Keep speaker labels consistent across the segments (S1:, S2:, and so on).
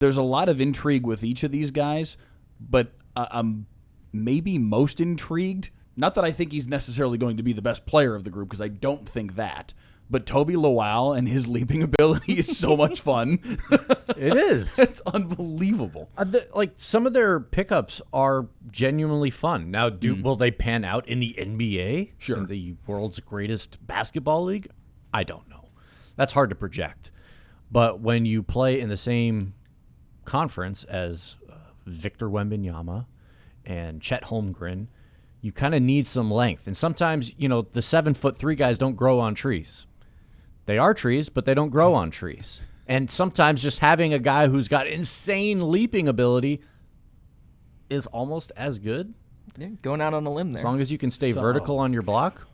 S1: There's a lot of intrigue with each of these guys, but I'm maybe most intrigued. Not that I think he's necessarily going to be the best player of the group, because I don't think that. But Toby Lau and his leaping ability is so much fun.
S2: It is.
S1: It's unbelievable.
S2: Some of their pickups are genuinely fun. Now, will they pan out in the NBA?
S1: Sure.
S2: In the world's greatest basketball league? I don't know. That's hard to project. But when you play in the same conference as Victor Wembanyama and Chet Holmgren, you kind of need some length. And sometimes, the 7'3" guys don't grow on trees. They are trees, but they don't grow on trees. And sometimes just having a guy who's got insane leaping ability is almost as good.
S3: Yeah, going out on a limb there.
S2: As long as you can stay vertical on your block.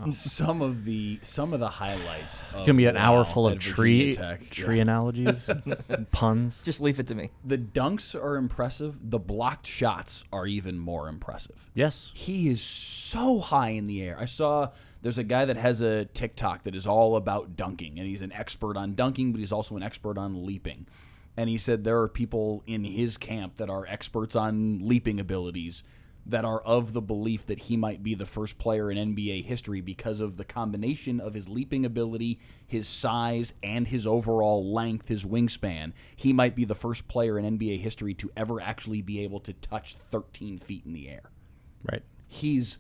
S1: Some of the highlights.
S2: It's gonna be an hour full of tree
S1: Tech.
S2: analogies, and puns.
S3: Just leave it to me.
S1: The dunks are impressive. The blocked shots are even more impressive.
S2: Yes,
S1: He is so high in the air. I saw there's a guy that has a TikTok that is all about dunking, and he's an expert on dunking, but he's also an expert on leaping. And he said there are people in his camp that are experts on leaping abilities that are of the belief that he might be the first player in NBA history because of the combination of his leaping ability, his size, and his overall length, his wingspan. He might be the first player in NBA history to ever actually be able to touch 13 feet in the air.
S2: right.
S1: He's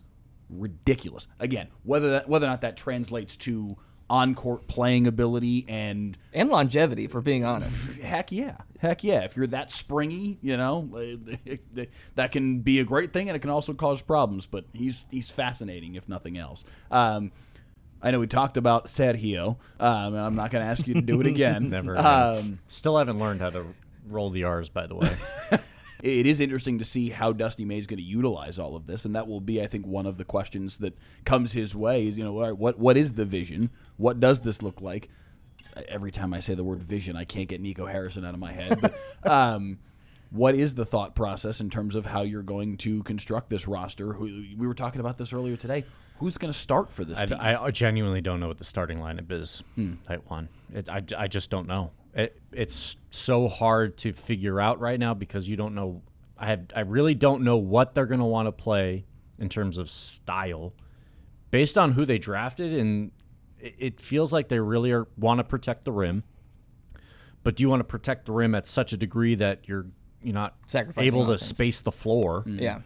S1: ridiculous. Again, whether or not that translates to on-court playing ability and
S3: longevity, if we're being honest.
S1: Heck yeah. If you're that springy, that can be a great thing, and it can also cause problems. But he's fascinating, if nothing else. I know we talked about Sergio, and I'm not going to ask you to do it again.
S2: Never. Still haven't learned how to roll the R's, by the way.
S1: It is interesting to see how Dusty May is going to utilize all of this, and that will be, I think, one of the questions that comes his way is, what is the vision? What does this look like? Every time I say the word vision, I can't get Nico Harrison out of my head. But what is the thought process in terms of how you're going to construct this roster? We were talking about this earlier today. Who's going to start for this team?
S2: I genuinely don't know what the starting lineup is. Type 1. I just don't know. It's so hard to figure out right now because you don't know. I really don't know what they're going to want to play in terms of style based on who they drafted, and it feels like they really want to protect the rim. But do you want to protect the rim at such a degree that you're not able to space the floor?
S3: Yeah.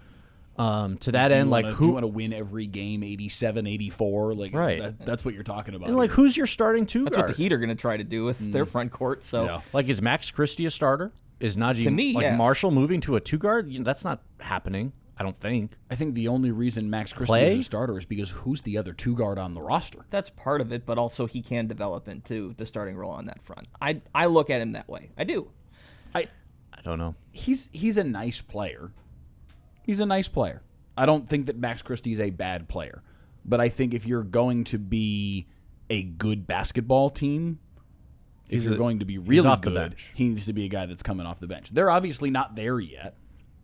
S2: To that end,
S1: do you want to win every game 87, 84?
S2: Right.
S1: That's what you're talking about.
S2: And who's your starting two
S3: That's
S2: guard?
S3: what the Heat are going to try to do with their front court. So,
S2: is Max Christie a starter? Is Najee
S3: To me, yes.
S2: Marshall moving to a two guard? That's not happening. I don't think.
S1: I think the only reason Max Christie is a starter is because who's the other two guard on the roster?
S3: that's part of it, but also he can develop into the starting role on that front. I look at him that way. I do.
S2: I don't know.
S1: He's a nice player. He's a nice player. I don't think that Max Christie is a bad player, but I think if you're going to be a good basketball team, if you're going to be really
S2: off the
S1: good,
S2: bench.
S1: he needs to be a guy that's coming off the bench. They're obviously not there yet.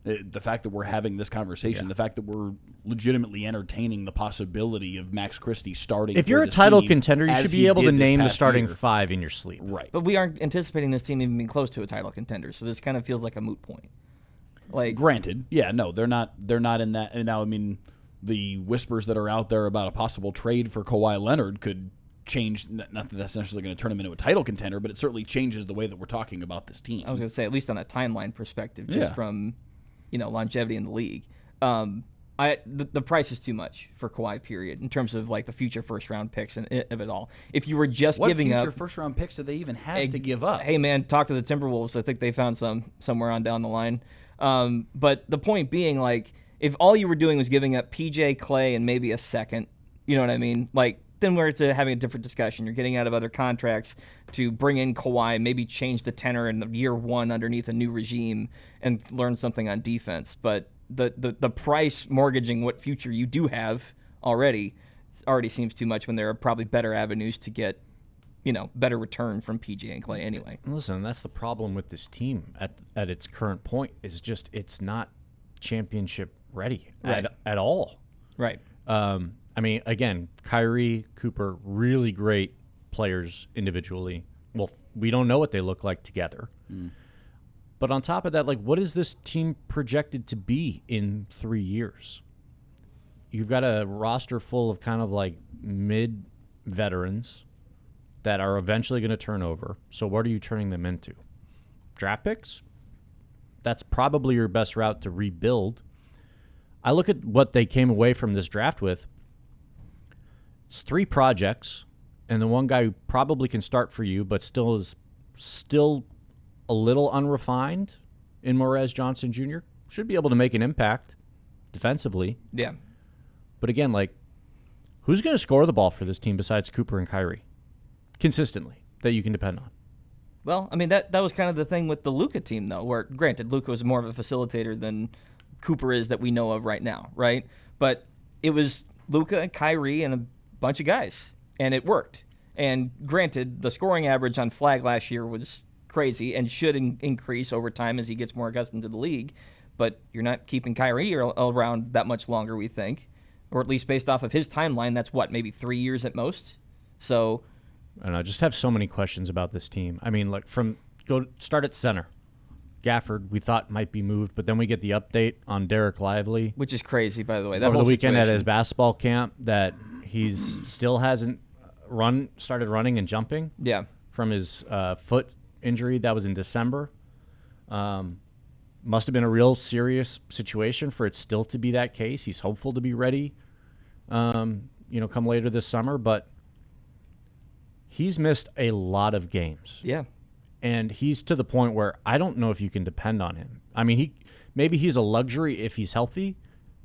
S1: The fact that we're having this conversation, the fact that we're legitimately entertaining the possibility of Max Christie starting.
S2: If you're
S1: for
S2: a
S1: this
S2: title
S1: team,
S2: contender, you
S1: as
S2: should
S1: he
S2: be able to
S1: did this
S2: name the
S1: past
S2: starting
S1: year.
S2: five in your sleep.
S1: Right.
S3: But we aren't anticipating this team even being close to a title contender, so this kind of feels like a moot point.
S1: Granted, yeah, no, they're not in that. And now, I mean, the whispers that are out there about a possible trade for Kawhi Leonard could change. Not that that's necessarily going to turn him into a title contender, but it certainly changes the way that we're talking about this team.
S3: I was going to say, at least on a timeline perspective, just from longevity in the league. The price is too much for Kawhi, period, in terms of the future first round picks and of it all. If you were just giving up,
S1: what future first round picks do they even have to give up?
S3: Hey man, talk to the Timberwolves. I think they found some somewhere on down the line. But the point being, if all you were doing was giving up PJ, Clay, and maybe a second, you know what I mean? Then we're having a different discussion. You're getting out of other contracts to bring in Kawhi, maybe change the tenor in year one underneath a new regime and learn something on defense. But the price mortgaging what future you do have already seems too much when there are probably better avenues to get better return from PJ and Clay anyway.
S2: Listen, that's the problem with this team at its current point is just it's not championship ready at all.
S3: Right.
S2: I mean, again, Kyrie, Cooper, really great players individually. Well, we don't know what they look like together. But on top of that, like, what is this team projected to be in 3 years? You've got a roster full of kind of like mid veterans that are eventually going to turn over. So what are you turning them into? Draft picks? That's probably your best route to rebuild. I look at what they came away from this draft with. It's 3 projects, and the one guy who probably can start for you, but still is a little unrefined in Morez Johnson Jr. should be able to make an impact defensively.
S3: Yeah.
S2: But again, like, who's going to score the ball for this team besides Cooper and Kyrie consistently that you can depend on?
S3: Well, I mean, that was kind of the thing with the Luka team, though, where, granted, Luka was more of a facilitator than Cooper is that we know of right now, right? But it was Luka and Kyrie and a bunch of guys, and it worked. And granted, the scoring average on Flag last year was crazy and should increase over time as he gets more accustomed to the league, but you're not keeping Kyrie around that much longer, we think, or at least based off of his timeline, that's what, maybe 3 years at most? So...
S2: And I just have so many questions about this team. I mean, like, start at center. Gafford, we thought might be moved, but then we get the update on Derek Lively,
S3: which is crazy, by the way. That
S2: over
S3: whole
S2: the weekend
S3: situation.
S2: at his basketball camp, that he's still hasn't started running and jumping.
S3: Yeah,
S2: from his foot injury that was in December. Must have been a real serious situation for it still to be that case. He's hopeful to be ready, come later this summer, but he's missed a lot of games.
S3: Yeah.
S2: And he's to the point where I don't know if you can depend on him. I mean, maybe he's a luxury if he's healthy,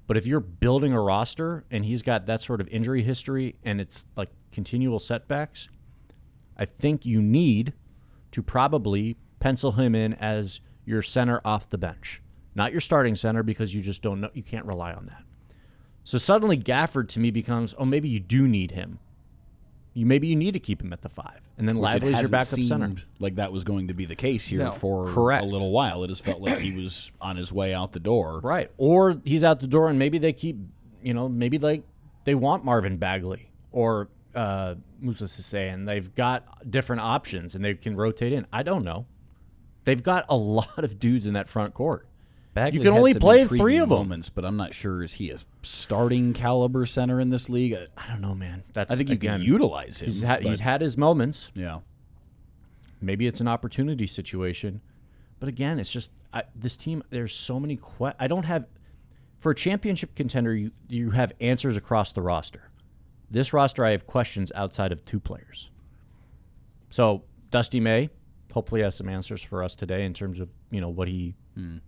S2: but if you're building a roster and he's got that sort of injury history and it's like continual setbacks, I think you need to probably pencil him in as your center off the bench. Not your starting center, because you just don't know, you can't rely on that. So suddenly Gafford to me becomes, maybe you do need him. Maybe you need to keep him at the 5, and then Lively's your backup center.
S1: Like that was going to be the case here for
S2: Correct.
S1: a little while. It just felt like he was on his way out the door.
S2: Right. Or he's out the door, and maybe they keep, maybe like they want Marvin Bagley or Moussa Cisse, and they've got different options, and they can rotate in. I don't know. They've got a lot of dudes in that front court.
S1: Bagley
S2: you can
S1: had
S2: only
S1: some
S2: play
S1: intriguing
S2: 3 of them.
S1: moments, but I'm not sure, is he a starting caliber center in this league?
S2: I don't know, man. I
S1: think you can utilize him.
S2: He's had his moments.
S1: Yeah.
S2: Maybe it's an opportunity situation. But again, it's just this team, there's so many I don't have – for a championship contender, you have answers across the roster. This roster, I have questions outside of 2 players. So Dusty May hopefully has some answers for us today in terms of, what he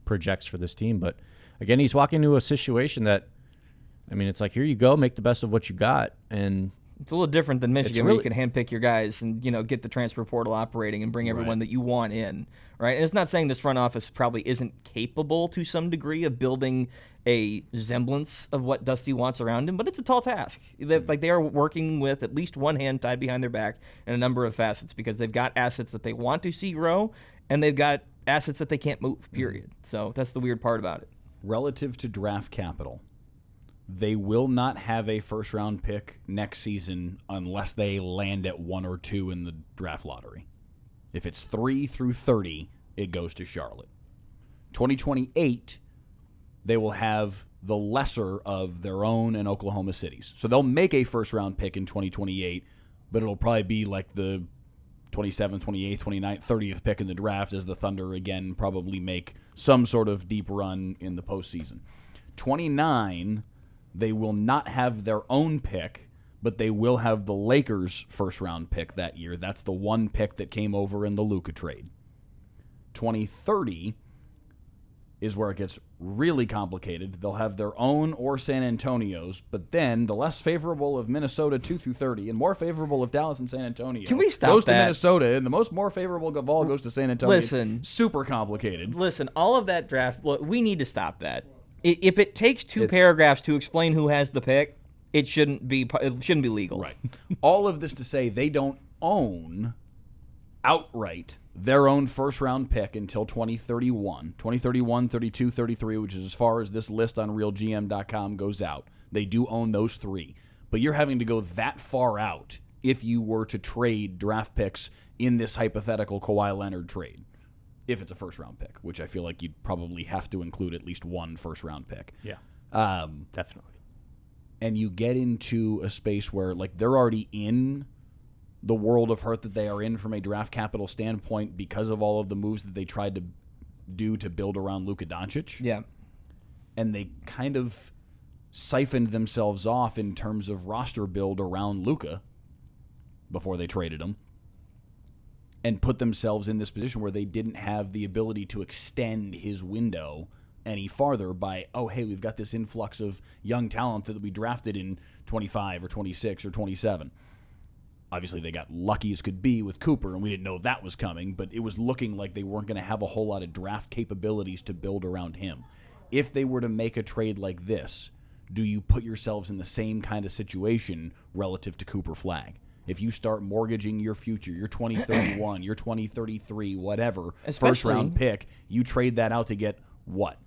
S2: projects for this team. But again, he's walking into a situation that, I mean, it's like, here you go, make the best of what you got. And
S3: it's a little different than Michigan, where you can handpick your guys and, get the transfer portal operating and bring everyone that you want in, right? And it's not saying this front office probably isn't capable to some degree of building a semblance of what Dusty wants around him, but it's a tall task. They are working with at least one hand tied behind their back in a number of facets, because they've got assets that they want to see grow, and they've got assets that they can't move, period. So that's the weird part about it.
S1: Relative to draft capital, they will not have a first-round pick next season unless they land at 1 or 2 in the draft lottery. If it's 3 through 30, it goes to Charlotte. 2028, they will have the lesser of their own and Oklahoma City's. So they'll make a first-round pick in 2028, but it'll probably be like the 27th, 28th, 29th, 30th pick in the draft, as the Thunder, again, probably make some sort of deep run in the postseason. 29, they will not have their own pick, but they will have the Lakers' first-round pick that year. That's the one pick that came over in the Luka trade. 2030 is where it gets really complicated. They'll have their own or San Antonio's, but then the less favorable of Minnesota 2 through 30 and more favorable of Dallas and San Antonio
S3: Can we stop
S1: goes
S3: that?
S1: to Minnesota, and the most more favorable of all goes to San Antonio.
S3: Listen.
S1: Super complicated.
S3: Listen, all of that draft, look, we need to stop that. If it takes 2 paragraphs to explain who has the pick, it shouldn't be legal.
S1: Right. All of this to say they don't own outright their own first-round pick until 2031. 2031, 32, 33, which is as far as this list on RealGM.com goes out. They do own those 3. But you're having to go that far out if you were to trade draft picks in this hypothetical Kawhi Leonard trade. if it's a first-round pick, which I feel like you'd probably have to include at least one first-round pick.
S2: Yeah, definitely.
S1: And you get into a space where, like, they're already in the world of hurt that they are in from a draft capital standpoint because of all of the moves that they tried to do to build around Luka Doncic.
S3: Yeah.
S1: And they kind of siphoned themselves off in terms of roster build around Luka before they traded him, and put themselves in this position where they didn't have the ability to extend his window any farther by, oh, hey, we've got this influx of young talent that we drafted in 25 or 26 or 27. Obviously, they got lucky as could be with Cooper, and we didn't know that was coming, but it was looking like they weren't going to have a whole lot of draft capabilities to build around him. If they were to make a trade like this, do you put yourselves in the same kind of situation relative to Cooper Flagg? If you start mortgaging your future, your 2031, your 2033, whatever, first-round pick, you trade that out to get what?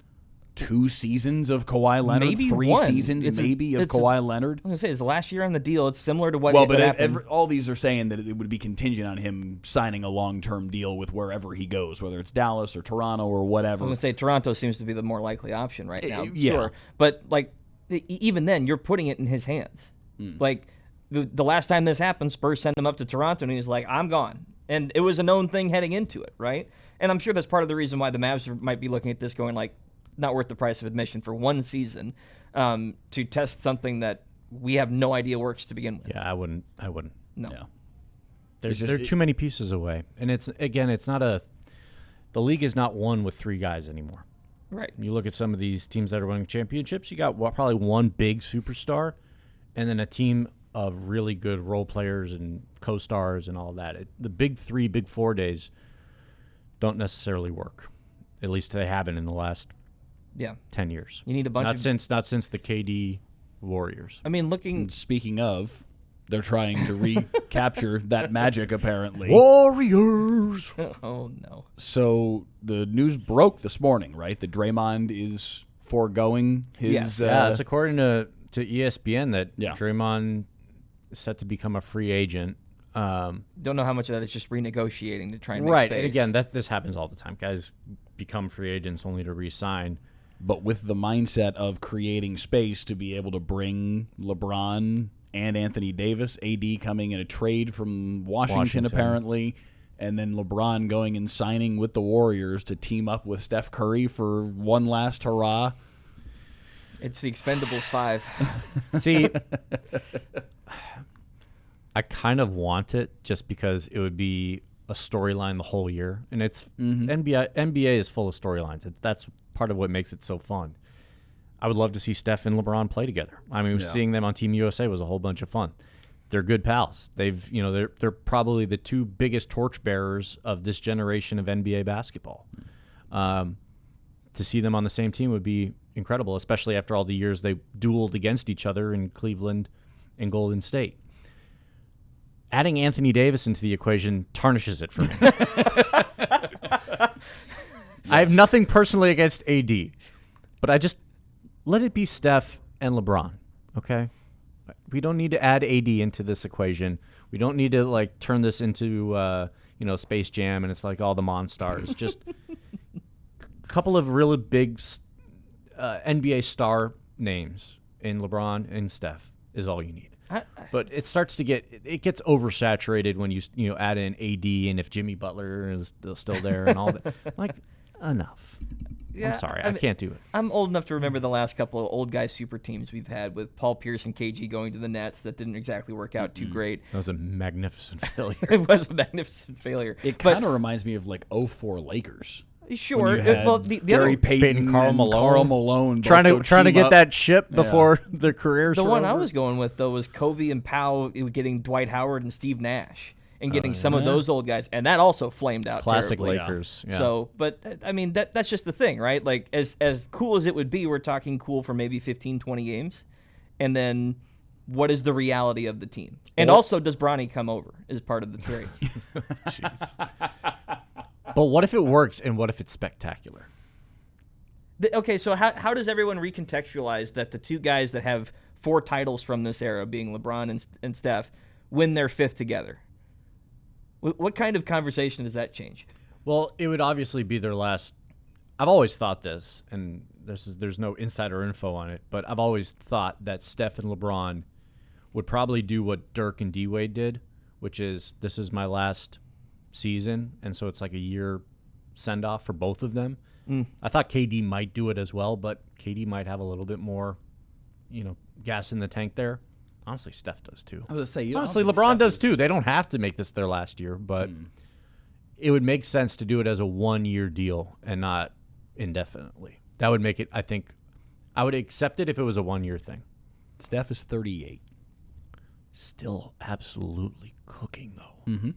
S1: 2 seasons of Kawhi Leonard?
S3: Maybe
S1: 3
S3: one.
S1: seasons of Kawhi Leonard?
S3: I was going to say, it's the last year on the deal. It's similar to what
S1: happened. All these are saying that it would be contingent on him signing a long-term deal with wherever he goes, whether it's Dallas or Toronto or whatever.
S3: I was going to say, Toronto seems to be the more likely option right now.
S1: Yeah.
S3: Sure. But, like, even then, you're putting it in his hands. Like, the last time this happened, Spurs sent him up to Toronto, and he was like, I'm gone. And it was a known thing heading into it, right? And I'm sure that's part of the reason why the Mavs might be looking at this going, like, not worth the price of admission for one season to test something that we have no idea works to begin with.
S2: Yeah, I wouldn't.
S3: No.
S1: Yeah.
S2: There are too many pieces away. And it's not the league is not one with 3 guys anymore.
S3: Right.
S2: You look at some of these teams that are winning championships, you got probably one big superstar and then a team of really good role players and co-stars and all that. The big 3, big 4 days don't necessarily work. At least they haven't in the last 10 years.
S3: You need a bunch
S2: not since the KD Warriors.
S3: I mean,
S1: And speaking of, they're trying to recapture that magic, apparently.
S2: Warriors!
S3: Oh, no.
S1: So the news broke this morning, right? That Draymond is foregoing his...
S3: Yes.
S2: Yeah, it's according to ESPN that
S1: Yeah.
S2: Draymond is set to become a free agent.
S3: Don't know how much of that is just renegotiating to try and make
S2: Right.
S3: space.
S2: And again, this happens all the time. Guys become free agents only to re-sign.
S1: But with the mindset of creating space to be able to bring LeBron and Anthony Davis, AD coming in a trade from Washington. Apparently, and then LeBron going and signing with the Warriors to team up with Steph Curry for one last hurrah.
S3: It's the Expendables 5.
S2: See, I kind of want it just because it would be a storyline the whole year, and it's NBA is full of storylines. That's part of what makes it so fun. I would love to see Steph and LeBron play together. I mean, seeing them on Team USA was a whole bunch of fun. They're good pals. They're probably the 2 biggest torchbearers of this generation of NBA basketball. To see them on the same team would be incredible, especially after all the years they dueled against each other in Cleveland and Golden State. Adding Anthony Davis into the equation tarnishes it for me. I have nothing personally against AD, but I just let it be Steph and LeBron, okay? We don't need to add AD into this equation. We don't need to turn this into Space Jam and it's like all the Monstars. Just a couple of really big NBA star names in LeBron and Steph is all you need. But it starts to gets oversaturated when you add in AD and if Jimmy Butler is still there and all that. Like, enough.
S3: Yeah,
S2: I'm sorry, I can't do it.
S3: I'm old enough to remember the last couple of old guy super teams we've had with Paul Pierce and KG going to the Nets that didn't exactly work out too great.
S2: That was a magnificent failure.
S3: It was a magnificent failure.
S1: It kind of reminds me of 04 Lakers.
S3: Sure.
S1: The
S3: Gary
S1: other
S2: Payton, Karl
S1: Malone
S2: trying to get
S1: up.
S2: That chip before their careers.
S3: The
S2: were
S3: one I
S2: over.
S3: was going with though was Kobe and Powell getting Dwight Howard and Steve Nash and getting some of those old guys, and that also flamed out.
S2: Classic
S3: terribly.
S2: Lakers. Yeah.
S3: So, but I mean that's just the thing, right? Like as cool as it would be, we're talking cool for maybe 15, 20 games, and then what is the reality of the team? And also, does Bronny come over as part of the trade?
S2: Jeez. But what if it works, and what if it's spectacular?
S3: Okay, so how does everyone recontextualize that the 2 guys that have 4 titles from this era, being LeBron and Steph, win their 5th together? What kind of conversation does that change?
S2: Well, it would obviously be their last. I've always thought this, and there's no insider info on it, but I've always thought that Steph and LeBron would probably do what Dirk and D-Wade did, which is this is my last season, and so it's like a year send-off for both of them. I thought KD might do it as well, but KD might have a little bit more, gas in the tank there. Honestly, Steph does too.
S1: I was going to say,
S2: Honestly, LeBron does too. They don't have to make this their last year, but it would make sense to do it as a 1-year deal and not indefinitely. That would make it, I think, I would accept it if it was a 1-year thing.
S1: Steph is 38.
S2: Still absolutely cooking, though.
S1: Mm-hmm.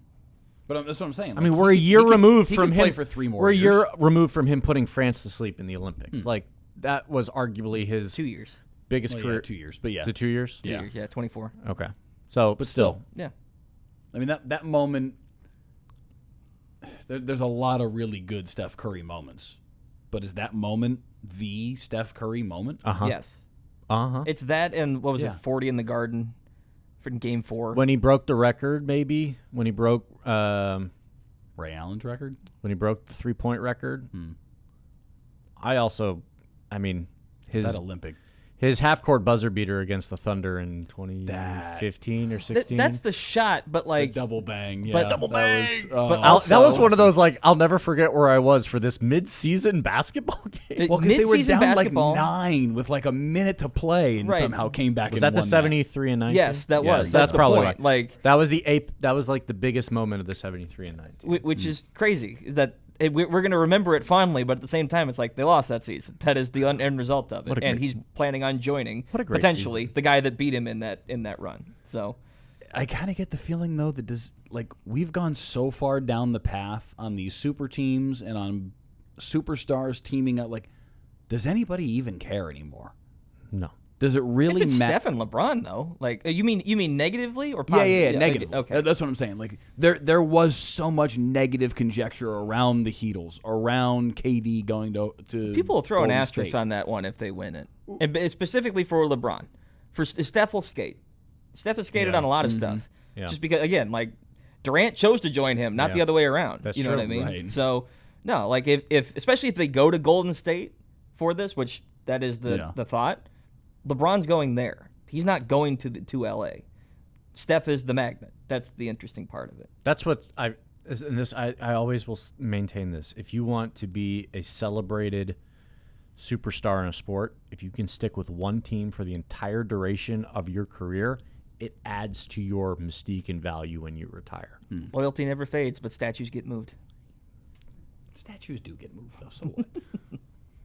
S1: But that's what I'm saying.
S2: I mean, we're a year removed from him.
S1: Play for 3 more
S2: we're
S1: years.
S2: a year removed from him putting France to sleep in the Olympics. Like, that was arguably his
S3: 2 years.
S2: biggest
S1: Well,
S2: career.
S1: yeah, 2 years, but yeah.
S2: Is it 2 years?
S3: 2 years, yeah, 24.
S2: Okay. So, but still.
S3: Yeah.
S1: I mean, that moment, there's a lot of really good Steph Curry moments. But is that moment the Steph Curry moment?
S2: Uh-huh.
S3: Yes.
S2: Uh-huh.
S3: It's that and, what was
S1: Yeah.
S3: it, 40 in the Garden for Game 4.
S2: When he broke the record, maybe. When he broke
S1: Ray Allen's record?
S2: when he broke the 3-point record.
S1: That Olympic.
S2: His half-court buzzer beater against the Thunder in 2015 or 16.
S3: That's the shot, but like...
S1: The double bang. Yeah,
S3: but-
S1: double
S3: bang!
S1: bang.
S3: But
S2: that was one of those, like, I'll never forget where I was for this mid-season basketball game.
S1: Well, because they were
S3: Mid-season
S1: down
S3: basketball-
S1: like 9 with like a minute to play and
S3: Right.
S1: somehow came back
S2: Was
S1: and
S2: that the
S1: won
S2: 73 and 19?
S3: Yes, that
S1: Yeah,
S3: was.
S1: that's
S3: That's the
S2: probably
S3: point.
S2: right.
S3: Like,
S2: That was that was like the biggest moment of the 73 and 19.
S3: which is crazy that we're going to remember it fondly, but at the same time, it's like they lost that season. That is the end result of it,
S2: What a
S3: and
S2: great-
S3: he's planning on joining
S2: What a great
S3: potentially
S2: season.
S3: the guy that beat him in that run. So
S1: I kind of get the feeling though that we've gone so far down the path on these super teams and on superstars teaming up. Like, does anybody even care anymore?
S2: No.
S1: Does it really
S3: it's
S1: matter?
S3: Steph and LeBron though. Like you mean negatively or
S1: Yeah,
S3: positively?
S1: negative.
S3: Okay.
S1: That's what I'm saying. Like there was so much negative conjecture around the Heatles, around KD going to
S3: People will throw an
S1: Golden
S3: asterisk
S1: State.
S3: on that one if they win it, and specifically for LeBron. For Steph will skate. Steph has skated on a lot of stuff.
S2: Yeah.
S3: Just because, again, like Durant chose to join him, not the
S2: Yeah.
S3: other way around.
S2: That's
S3: you know
S2: true.
S3: what I mean?
S1: Right.
S3: So no, like if especially if they go to Golden State for this, which that is the thought, LeBron's going there. He's not going to LA. Steph is the magnet. That's the interesting part of it.
S2: That's what I always will maintain this. If you want to be a celebrated superstar in a sport, if you can stick with one team for the entire duration of your career, it adds to your mystique and value when you retire.
S3: Loyalty never fades, but statues get moved.
S1: Statues do get moved though. So what?